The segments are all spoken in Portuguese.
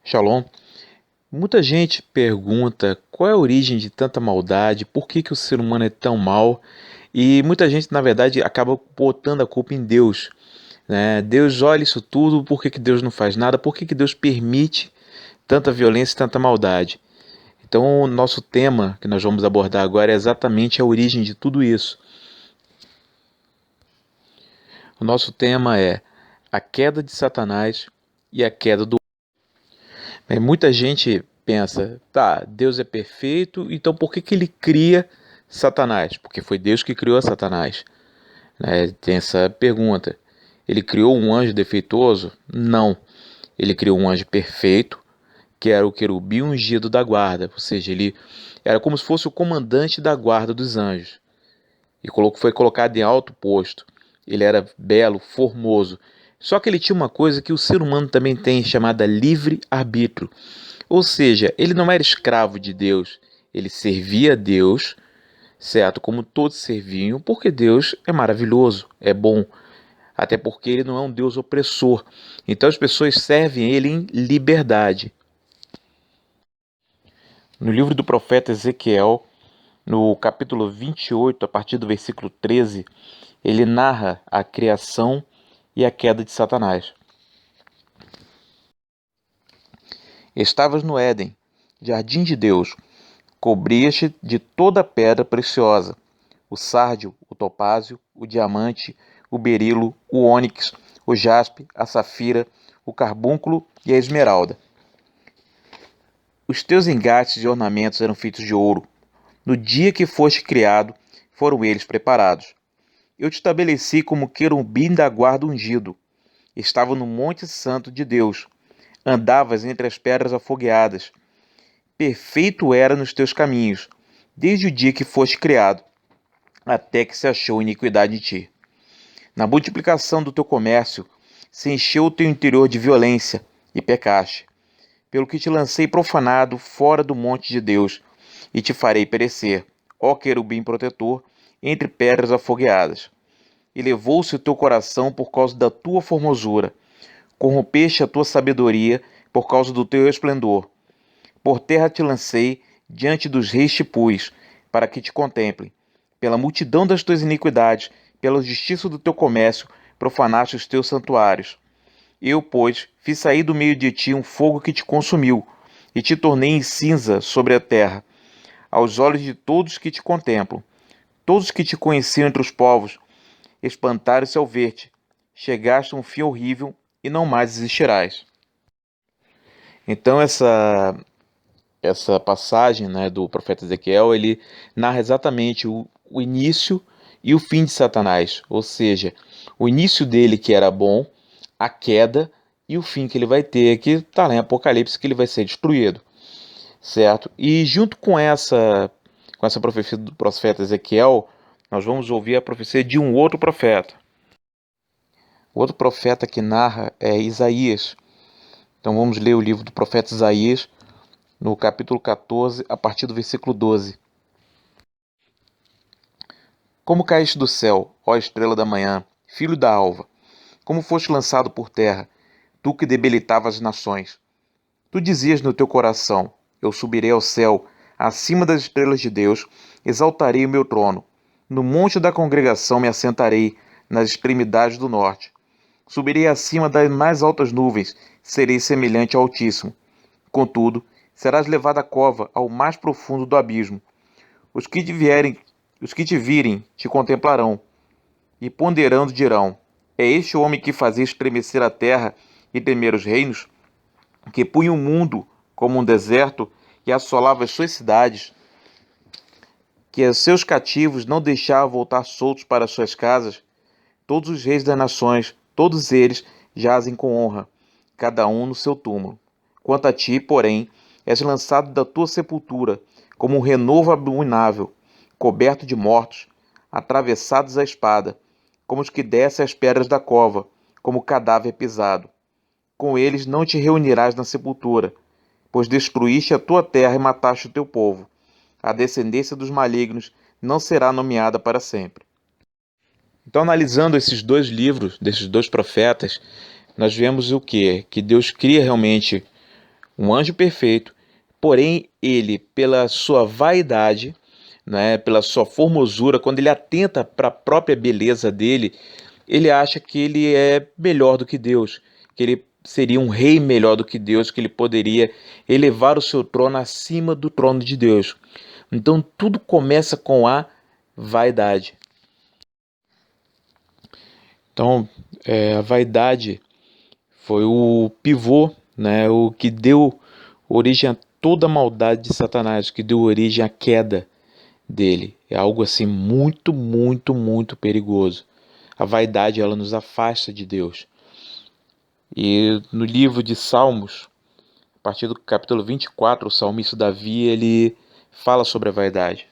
Shalom. Muita gente pergunta qual é a origem de tanta maldade, por que que o ser humano é tão mau, e muita gente, na verdade, acaba botando a culpa em Deus, né? Deus olha isso tudo, por que que Deus não faz nada, por que que Deus permite tanta violência e tanta maldade? Então, o nosso tema que nós vamos abordar agora é exatamente a origem de tudo isso. O nosso tema é a queda de Satanás e a queda do. Muita gente pensa, tá, Deus é perfeito, então por que que ele cria Satanás? Porque foi Deus que criou Satanás, né? Tem essa pergunta. Ele criou um anjo defeituoso? Não. Ele criou um anjo perfeito, que era o querubim ungido da guarda, ou seja, ele era como se fosse o comandante da guarda dos anjos. E foi colocado em alto posto. Ele era belo, formoso. Só que ele tinha uma coisa que o ser humano também tem, chamada livre-arbítrio. Ou seja, ele não era escravo de Deus, ele servia a Deus, certo? Como todos serviam, porque Deus é maravilhoso, é bom, até porque ele não é um Deus opressor. Então as pessoas servem ele em liberdade. No livro do profeta Ezequiel, no capítulo 28, a partir do versículo 13, ele narra a criação e a queda de Satanás. Estavas no Éden, jardim de Deus, cobrias-te de toda pedra preciosa, o sárdio, o topázio, o diamante, o berilo, o ônix, o jaspe, a safira, o carbúnculo e a esmeralda. Os teus engates e ornamentos eram feitos de ouro. No dia que foste criado, foram eles preparados. Eu te estabeleci como querubim da guarda ungido. Estava no monte santo de Deus. Andavas entre as pedras afogueadas. Perfeito era nos teus caminhos, desde o dia que foste criado, até que se achou iniquidade em ti. Na multiplicação do teu comércio, se encheu o teu interior de violência, e pecaste. Pelo que te lancei profanado fora do monte de Deus, e te farei perecer, ó querubim protetor, entre pedras afogueadas. E levou-se o teu coração por causa da tua formosura. Corrompeste a tua sabedoria por causa do teu esplendor. Por terra te lancei, diante dos reis te pus, para que te contemplem. Pela multidão das tuas iniquidades, pela justiça do teu comércio, profanaste os teus santuários. Eu, pois, fiz sair do meio de ti um fogo que te consumiu, e te tornei em cinza sobre a terra, aos olhos de todos que te contemplam. Todos que te conheciam entre os povos, espantaram-se ao ver-te. Chegaste a um fim horrível, e não mais existirás. Então essa passagem, né, do profeta Ezequiel, ele narra exatamente o início e o fim de Satanás, ou seja, o início dele que era bom, a queda e o fim que ele vai ter, que está lá em Apocalipse, que ele vai ser destruído, certo? E junto com essa profecia do profeta Ezequiel, nós vamos ouvir a profecia de um outro profeta. O outro profeta que narra é Isaías. Então vamos ler o livro do profeta Isaías, no capítulo 14, a partir do versículo 12. Como caíste do céu, ó estrela da manhã, filho da alva, como foste lançado por terra, tu que debilitavas as nações. Tu dizias no teu coração, eu subirei ao céu, acima das estrelas de Deus, exaltarei o meu trono. No monte da congregação me assentarei, nas extremidades do norte. Subirei acima das mais altas nuvens, serei semelhante ao Altíssimo. Contudo, serás levado à cova, ao mais profundo do abismo. Os que te virem te contemplarão, e ponderando dirão: é este o homem que fazia estremecer a terra e temer os reinos? Que punha o mundo como um deserto e assolava as suas cidades? Que os seus cativos não deixava voltar soltos para suas casas? Todos os reis das nações, todos eles jazem com honra, cada um no seu túmulo. Quanto a ti, porém, és lançado da tua sepultura, como um renovo abominável, coberto de mortos, atravessados à espada, como os que descem as pedras da cova, como cadáver pisado. Com eles não te reunirás na sepultura, pois destruíste a tua terra e mataste o teu povo. A descendência dos malignos não será nomeada para sempre. Então, analisando esses dois livros, desses dois profetas, nós vemos o quê? Que Deus cria realmente um anjo perfeito, porém ele, pela sua vaidade, né, pela sua formosura, quando ele atenta para a própria beleza dele, ele acha que ele é melhor do que Deus, que ele seria um rei melhor do que Deus, que ele poderia elevar o seu trono acima do trono de Deus. Então tudo começa com a vaidade. Então, a vaidade foi o pivô, né, o que deu origem a toda a maldade de Satanás, o que deu origem à queda dele. É algo assim muito, muito, muito perigoso. A vaidade, ela nos afasta de Deus. E no livro de Salmos, a partir do capítulo 24, o salmista Davi, ele fala sobre a vaidade.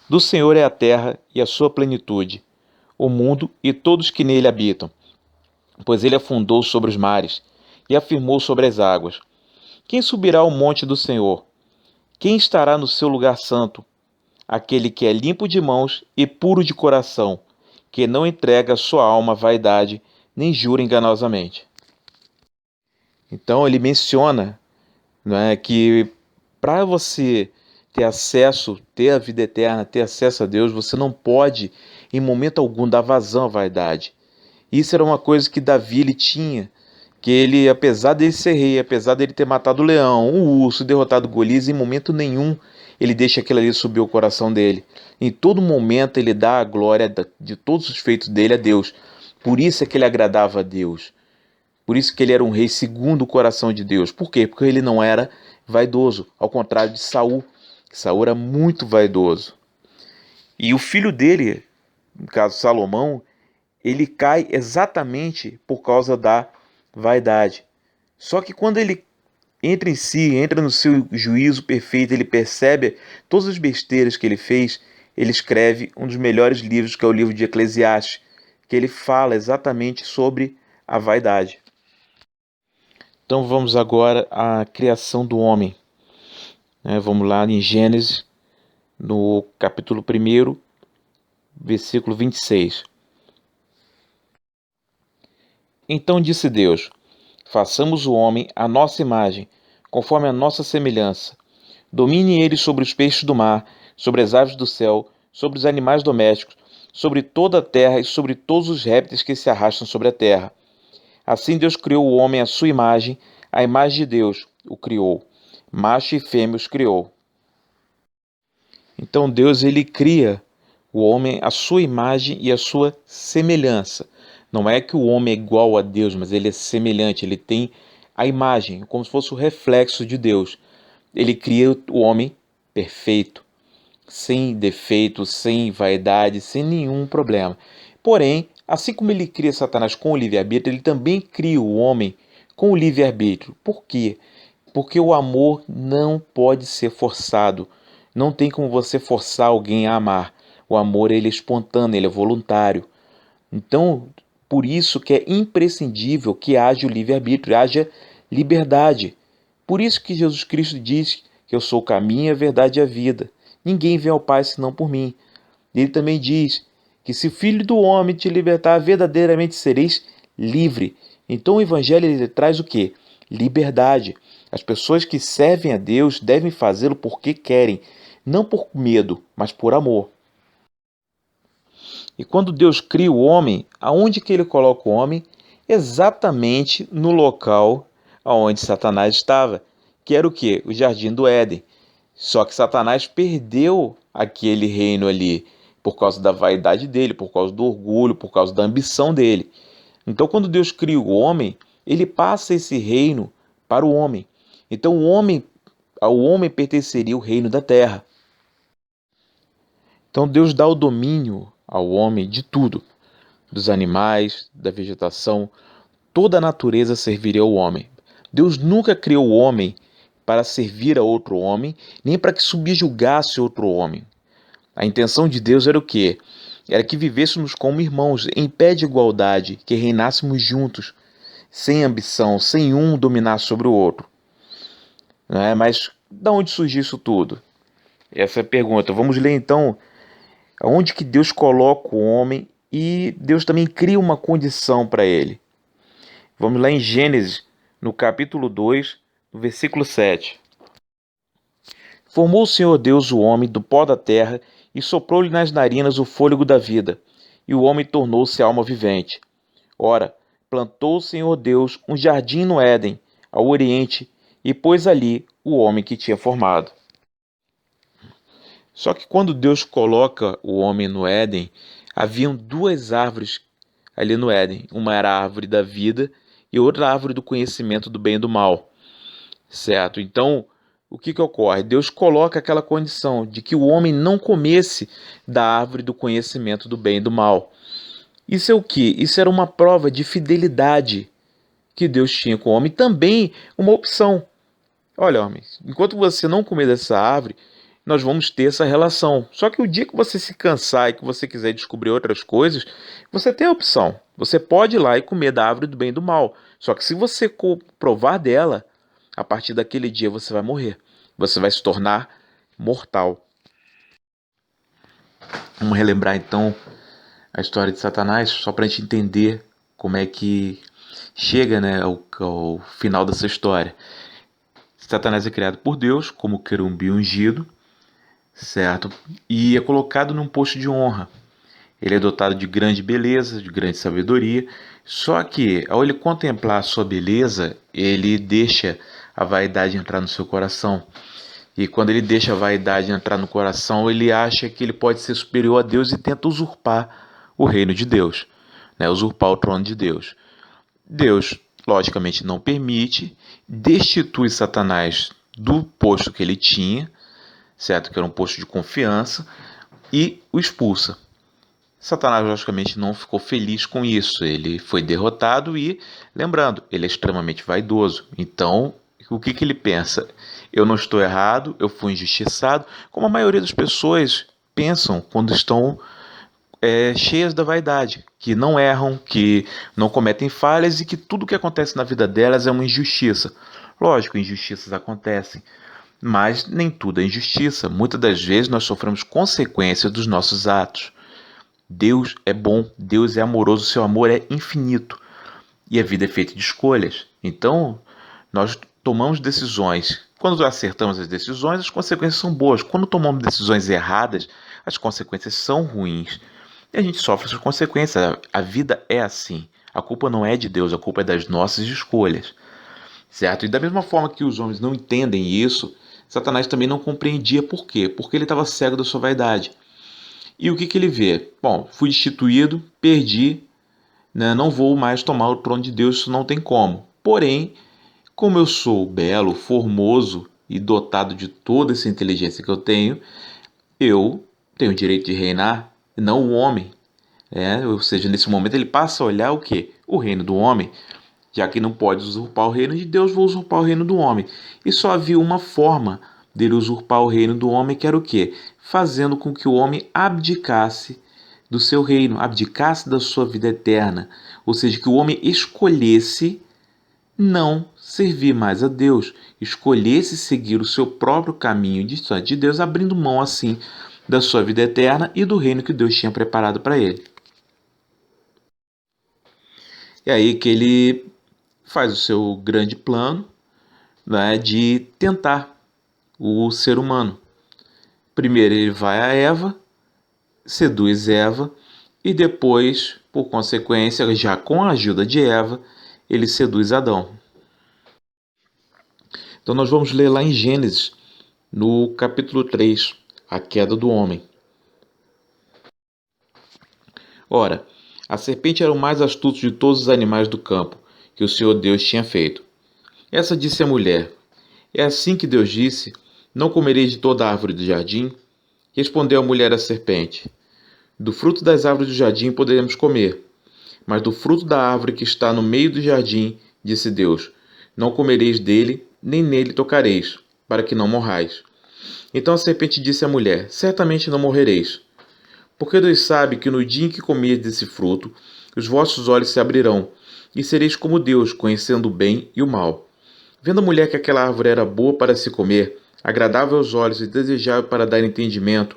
Do Senhor é a terra e a sua plenitude, o mundo e todos que nele habitam, pois ele afundou sobre os mares e afirmou sobre as águas. Quem subirá ao monte do Senhor? Quem estará no seu lugar santo? Aquele que é limpo de mãos e puro de coração, que não entrega sua alma à vaidade, nem jura enganosamente. Então ele menciona, não é, que para você ter acesso, ter a vida eterna, ter acesso a Deus, você não pode, em momento algum, dar vazão à vaidade. Isso era uma coisa que Davi ele tinha, que ele, apesar dele ser rei, apesar dele ter matado o leão, o urso, derrotado Golias, em momento nenhum ele deixa aquilo ali subir o coração dele. Em todo momento ele dá a glória de todos os feitos dele a Deus. Por isso é que ele agradava a Deus. Por isso que ele era um rei segundo o coração de Deus. Por quê? Porque ele não era vaidoso, ao contrário de Saul. Saul era muito vaidoso. E o filho dele, no caso Salomão, ele cai exatamente por causa da vaidade. Só que quando ele entra em si, entra no seu juízo perfeito, ele percebe todas as besteiras que ele fez, ele escreve um dos melhores livros, que é o livro de Eclesiastes, que ele fala exatamente sobre a vaidade. Então vamos agora à criação do homem. Vamos lá em Gênesis, no capítulo 1, versículo 26. Então disse Deus: façamos o homem à nossa imagem, conforme a nossa semelhança. Domine ele sobre os peixes do mar, sobre as aves do céu, sobre os animais domésticos, sobre toda a terra e sobre todos os répteis que se arrastam sobre a terra. Assim Deus criou o homem à sua imagem, a imagem de Deus o criou. Macho e fêmea os criou. Então Deus ele cria o homem à sua imagem e à sua semelhança. Não é que o homem é igual a Deus, mas ele é semelhante, ele tem a imagem, como se fosse o reflexo de Deus. Ele cria o homem perfeito, sem defeito, sem vaidade, sem nenhum problema. Porém, assim como ele cria Satanás com o livre-arbítrio, ele também cria o homem com o livre-arbítrio. Por quê? Porque o amor não pode ser forçado. Não tem como você forçar alguém a amar. O amor ele é espontâneo, ele é voluntário. Então, por isso que é imprescindível que haja o livre-arbítrio, haja liberdade. Por isso que Jesus Cristo diz que eu sou o caminho, a verdade e a vida. Ninguém vem ao Pai senão por mim. Ele também diz que se o Filho do Homem te libertar, verdadeiramente sereis livre. Então o Evangelho ele traz o quê? Liberdade. As pessoas que servem a Deus devem fazê-lo porque querem, não por medo, mas por amor. E quando Deus cria o homem, aonde que ele coloca o homem? Exatamente no local onde Satanás estava, que era o quê? O Jardim do Éden. Só que Satanás perdeu aquele reino ali por causa da vaidade dele, por causa do orgulho, por causa da ambição dele. Então, quando Deus cria o homem, ele passa esse reino para o homem. Então, ao homem pertenceria o reino da terra. Então, Deus dá o domínio ao homem de tudo, dos animais, da vegetação, toda a natureza serviria ao homem. Deus nunca criou o homem para servir a outro homem, nem para que subjugasse outro homem. A intenção de Deus era o quê? Era que vivêssemos como irmãos, em pé de igualdade, que reinássemos juntos, sem ambição, sem um dominar sobre o outro. Mas de onde surgiu isso tudo? Essa é a pergunta. Vamos ler então aonde que Deus coloca o homem e Deus também cria uma condição para ele. Vamos lá em Gênesis, no capítulo 2, no versículo 7. Formou o Senhor Deus o homem do pó da terra e soprou-lhe nas narinas o fôlego da vida, e o homem tornou-se alma vivente. Ora, plantou o Senhor Deus um jardim no Éden, ao oriente, e pôs ali o homem que tinha formado. Só que quando Deus coloca o homem no Éden, haviam duas árvores ali no Éden. Uma era a árvore da vida e outra a árvore do conhecimento do bem e do mal. Certo? Então, o que ocorre? Deus coloca aquela condição de que o homem não comesse da árvore do conhecimento do bem e do mal. Isso é o quê? Isso era uma prova de fidelidade que Deus tinha com o homem. Também uma opção. Olha, homem, enquanto você não comer dessa árvore, nós vamos ter essa relação. Só que o dia que você se cansar e que você quiser descobrir outras coisas, você tem a opção. Você pode ir lá e comer da árvore do bem e do mal. Só que se você provar dela, a partir daquele dia você vai morrer. Você vai se tornar mortal. Vamos relembrar então a história de Satanás, só para a gente entender como é que chega, né, ao final dessa história. Satanás é criado por Deus como querubim ungido, certo? E é colocado num posto de honra. Ele é dotado de grande beleza, de grande sabedoria, só que ao ele contemplar a sua beleza, ele deixa a vaidade entrar no seu coração. E quando ele deixa a vaidade entrar no coração, ele acha que ele pode ser superior a Deus e tenta usurpar o reino de Deus, né? Usurpar o trono de Deus. Deus, logicamente, não permite, destitui Satanás do posto que ele tinha, certo? Que era um posto de confiança, e o expulsa. Satanás, logicamente, não ficou feliz com isso. Ele foi derrotado e, lembrando, ele é extremamente vaidoso. Então, o que ele pensa? Eu não estou errado, eu fui injustiçado, como a maioria das pessoas pensam quando estão cheias da vaidade, que não erram, que não cometem falhas e que tudo que acontece na vida delas é uma injustiça. Lógico, injustiças acontecem, mas nem tudo é injustiça. Muitas das vezes nós sofremos consequências dos nossos atos. Deus é bom, Deus é amoroso, seu amor é infinito. E a vida é feita de escolhas. Então, nós tomamos decisões. Quando acertamos as decisões, as consequências são boas. Quando tomamos decisões erradas, as consequências são ruins. E a gente sofre essas consequências. A vida é assim. A culpa não é de Deus, a culpa é das nossas escolhas. Certo? E da mesma forma que os homens não entendem isso, Satanás também não compreendia por quê? Porque ele estava cego da sua vaidade. E o que ele vê? Bom, fui destituído, perdi, né? Não vou mais tomar o trono de Deus, isso não tem como. Porém, como eu sou belo, formoso e dotado de toda essa inteligência que eu tenho o direito de reinar, não o homem. Ou seja, nesse momento ele passa a olhar o quê? O reino do homem. Já que não pode usurpar o reino de Deus, vou usurpar o reino do homem. E só havia uma forma dele usurpar o reino do homem, que era o quê? Fazendo com que o homem abdicasse do seu reino, abdicasse da sua vida eterna. Ou seja, que o homem escolhesse não servir mais a Deus, escolhesse seguir o seu próprio caminho distante de Deus, abrindo mão assim da sua vida eterna e do reino que Deus tinha preparado para ele. É aí que ele faz o seu grande plano, né, de tentar o ser humano. Primeiro ele vai a Eva, seduz Eva e depois, por consequência, já com a ajuda de Eva, ele seduz Adão. Então nós vamos ler lá em Gênesis, no capítulo 3, a queda do homem. Ora, a serpente era o mais astuto de todos os animais do campo que o Senhor Deus tinha feito. Essa disse à mulher: é assim que Deus disse: não comereis de toda a árvore do jardim? Respondeu a mulher à serpente: do fruto das árvores do jardim poderemos comer, mas do fruto da árvore que está no meio do jardim, disse Deus: não comereis dele, nem nele tocareis, para que não morrais. Então a serpente disse à mulher: certamente não morrereis. Porque Deus sabe que no dia em que comerdes desse fruto, os vossos olhos se abrirão, e sereis como Deus, conhecendo o bem e o mal. Vendo a mulher que aquela árvore era boa para se comer, agradável aos olhos e desejável para dar entendimento,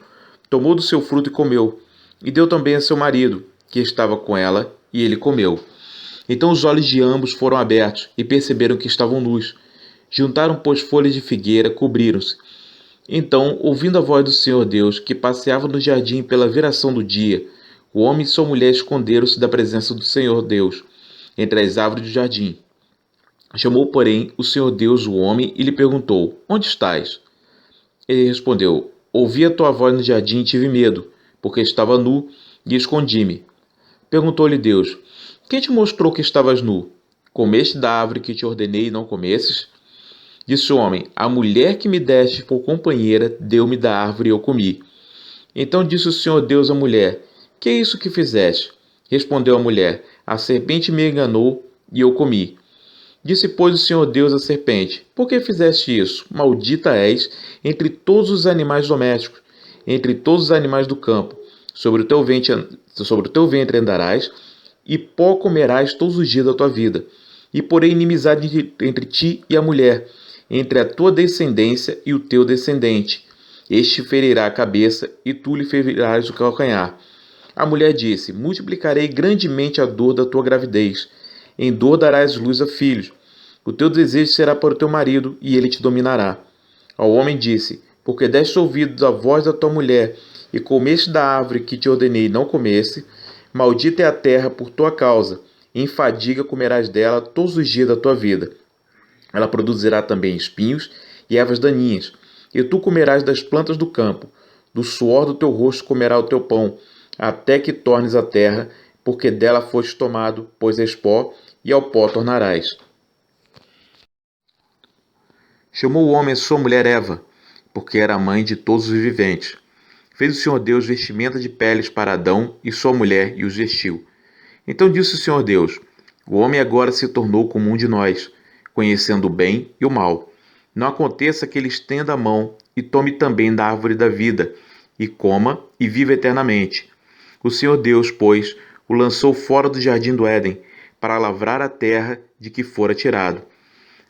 tomou do seu fruto e comeu, e deu também a seu marido, que estava com ela, e ele comeu. Então os olhos de ambos foram abertos e perceberam que estavam nus. Juntaram, pois, folhas de figueira, cobriram-se. Então, ouvindo a voz do Senhor Deus, que passeava no jardim pela viração do dia, o homem e sua mulher esconderam-se da presença do Senhor Deus, entre as árvores do jardim. Chamou, porém, o Senhor Deus o homem e lhe perguntou: Onde estás? Ele respondeu: Ouvi a tua voz no jardim e tive medo, porque estava nu e escondi-me. Perguntou-lhe Deus: Quem te mostrou que estavas nu? Comeste da árvore que te ordenei e não comesses? Disse o homem: A mulher que me deste por companheira deu-me da árvore e eu comi. Então disse o Senhor Deus à mulher: Que é isso que fizeste? Respondeu a mulher: A serpente me enganou e eu comi. Disse, pois, o Senhor Deus à serpente: Por que fizeste isso? Maldita és entre todos os animais domésticos, entre todos os animais do campo. Sobre o teu ventre andarás, e pó comerás todos os dias da tua vida. E porém inimizade entre ti e a mulher, entre a tua descendência e o teu descendente. Este ferirá a cabeça, e tu lhe ferirás o calcanhar. A mulher disse: Multiplicarei grandemente a dor da tua gravidez. Em dor darás luz a filhos. O teu desejo será para o teu marido, e ele te dominará. Ao homem disse: Porque deste ouvidos à voz da tua mulher, e comeste da árvore que te ordenei não comesse, maldita é a terra por tua causa. Em fadiga comerás dela todos os dias da tua vida. Ela produzirá também espinhos e ervas daninhas, e tu comerás das plantas do campo. Do suor do teu rosto comerá o teu pão, até que tornes a terra, porque dela foste tomado, pois és pó, e ao pó tornarás. Chamou o homem a sua mulher Eva, porque era a mãe de todos os viventes. Fez o Senhor Deus vestimenta de peles para Adão e sua mulher e os vestiu. Então disse o Senhor Deus: O homem agora se tornou como um de nós, conhecendo o bem e o mal. Não aconteça que ele estenda a mão e tome também da árvore da vida, e coma e viva eternamente. O Senhor Deus, pois, o lançou fora do jardim do Éden, para lavrar a terra de que fora tirado.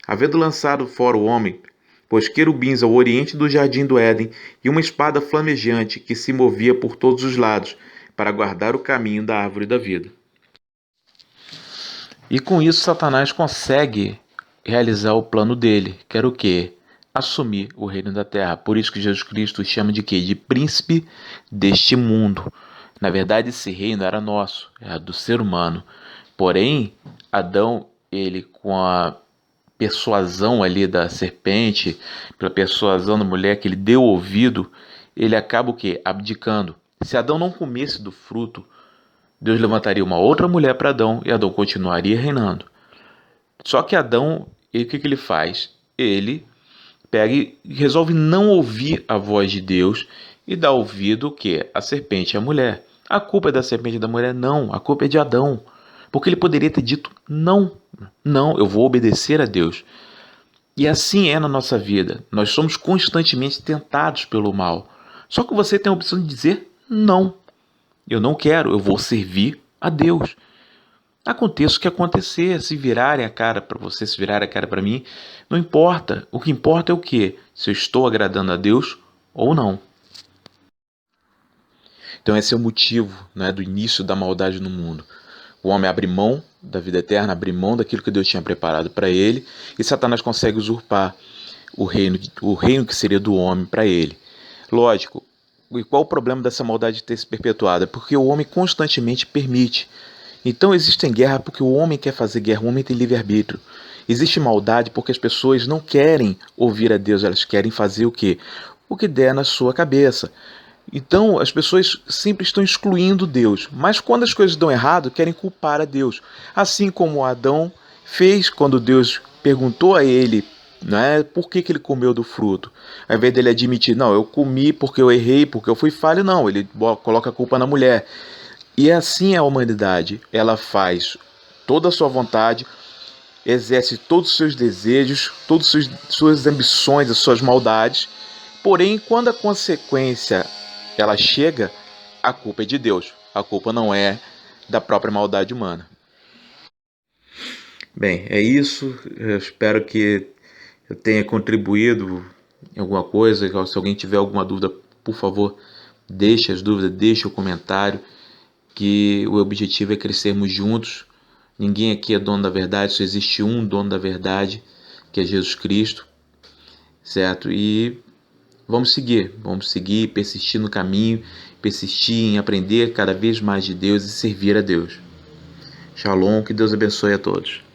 Havendo lançado fora o homem, pôs querubins ao oriente do jardim do Éden e uma espada flamejante que se movia por todos os lados, para guardar o caminho da árvore da vida. E com isso Satanás consegue realizar o plano dele, que era o quê? Assumir o reino da terra. Por isso que Jesus Cristo chama de quê? De príncipe deste mundo. Na verdade, esse reino era nosso, era do ser humano. Porém, Adão, ele com a persuasão ali da serpente, pela persuasão da mulher que ele deu ouvido, ele acaba o quê? Abdicando. Se Adão não comesse do fruto, Deus levantaria uma outra mulher para Adão e Adão continuaria reinando. Só que Adão, o que ele faz? Ele pega e resolve não ouvir a voz de Deus e dá ouvido o quê? A serpente e a mulher. A culpa é da serpente e da mulher? Não, a culpa é de Adão. Porque ele poderia ter dito não, não, eu vou obedecer a Deus. E assim é na nossa vida. Nós somos constantemente tentados pelo mal. Só que você tem a opção de dizer não. Eu não quero, eu vou servir a Deus. Aconteça o que acontecer, se virarem a cara para você, se virarem a cara para mim, não importa. O que importa é o quê? Se eu estou agradando a Deus ou não. Então esse é o motivo, né, do início da maldade no mundo. O homem abre mão da vida eterna, abre mão daquilo que Deus tinha preparado para ele, e Satanás consegue usurpar o reino que seria do homem para ele. Lógico, e qual o problema dessa maldade ter se perpetuado? Porque o homem constantemente permite. Então existem guerras porque o homem quer fazer guerra, o homem tem livre-arbítrio. Existe maldade porque as pessoas não querem ouvir a Deus, elas querem fazer o quê? O que der na sua cabeça. Então as pessoas sempre estão excluindo Deus, mas quando as coisas dão errado, querem culpar a Deus. Assim como Adão fez quando Deus perguntou a ele, né, por que ele comeu do fruto. Ao invés dele admitir, não, eu comi porque eu errei, porque eu fui falho, não, ele coloca a culpa na mulher. E assim é a humanidade, ela faz toda a sua vontade, exerce todos os seus desejos, todas as suas ambições, as suas maldades, porém, quando a consequência ela chega, a culpa é de Deus, a culpa não é da própria maldade humana. Bem, é isso, eu espero que eu tenha contribuído em alguma coisa. Se alguém tiver alguma dúvida, por favor, deixe as dúvidas, deixe o comentário, que o objetivo é crescermos juntos Ninguém aqui é dono da verdade, só existe um dono da verdade, que é Jesus Cristo, certo? E vamos seguir, persistir no caminho, persistir em aprender cada vez mais de Deus e servir a Deus. Shalom, que Deus abençoe a todos.